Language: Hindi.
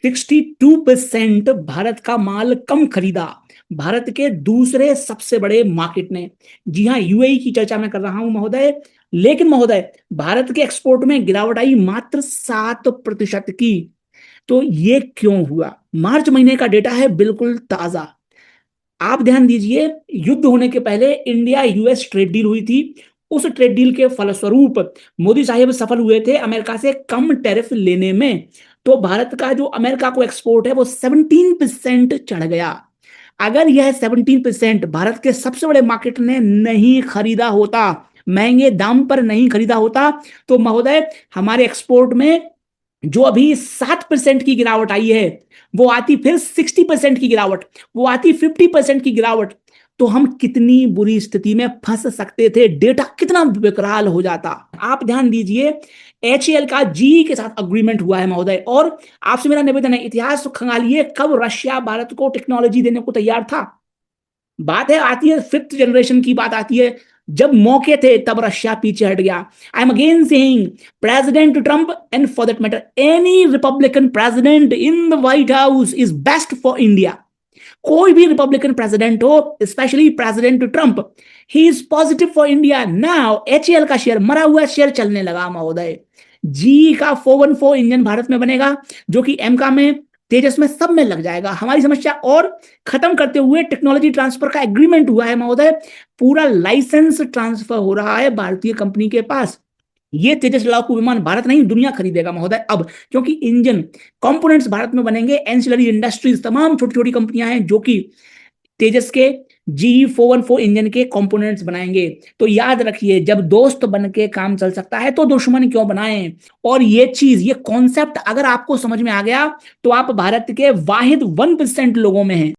62% भारत का माल कम खरीदा भारत के दूसरे सबसे बड़े मार्केट ने। जी हाँ, यूएई की चर्चा मैं कर रहा हूं महोदय। लेकिन महोदय, भारत के एक्सपोर्ट में गिरावट आई मात्र 7% की। तो ये क्यों हुआ? मार्च महीने का डेटा है, बिल्कुल ताजा। आप ध्यान दीजिए, युद्ध होने के पहले इंडिया यूएस ट्रेड डील हुई थी। उस ट्रेड डील के फलस्वरूप मोदी साहब सफल हुए थे अमेरिका से कम टैरिफ लेने में। तो भारत का जो अमेरिका को एक्सपोर्ट है वो 17% चढ़ गया। अगर यह 17% भारत के सबसे बड़े मार्केट ने नहीं खरीदा होता, महंगे दाम पर नहीं खरीदा होता, तो महोदय हमारे एक्सपोर्ट में जो अभी 7% की गिरावट आई है वो आती फिर 60% की गिरावट, वो आती 50% की गिरावट। तो हम कितनी बुरी स्थिति में फंस सकते थे, डेटा कितना विकराल हो जाता। आप ध्यान दीजिए, एचएएल का जी के साथ अग्रीमेंट हुआ है महोदय। और आपसे मेरा निवेदन है, इतिहास खंगालिए, कब रशिया भारत को टेक्नोलॉजी देने को तैयार था? बात है आती है 5th जनरेशन की, बात आती है जब मौके थे तब रशिया पीछे हट गया। I am again saying, president Trump and for that matter any Republican president in the white house is best for India. कोई भी रिपब्लिकन प्रेसिडेंट हो, specially president Trump, he is positive for India. Now HAL का शेयर, मरा हुआ शेयर चलने लगा महोदय। जी का 414 इंजन भारत में बनेगा, जो कि एमका में, तेजस में, सब में लग जाएगा। हमारी समस्या और खत्म करते हुए टेक्नोलॉजी ट्रांसफर का एग्रीमेंट हुआ है महोदय। पूरा लाइसेंस ट्रांसफर हो रहा है भारतीय कंपनी के पास। ये तेजस लड़ाकू विमान भारत नहीं दुनिया खरीदेगा महोदय अब, क्योंकि इंजन कंपोनेंट्स भारत में बनेंगे। एंसिलरी इंडस्ट्रीज, तमाम छोटी छोटी कंपनियां हैं जो कि तेजस के G414 इंजन के कंपोनेंट्स बनाएंगे। तो याद रखिए, जब दोस्त बन के काम चल सकता है तो दुश्मन क्यों बनाएं। और ये चीज, ये कॉन्सेप्ट अगर आपको समझ में आ गया तो आप भारत के वाहिद 1% लोगों में हैं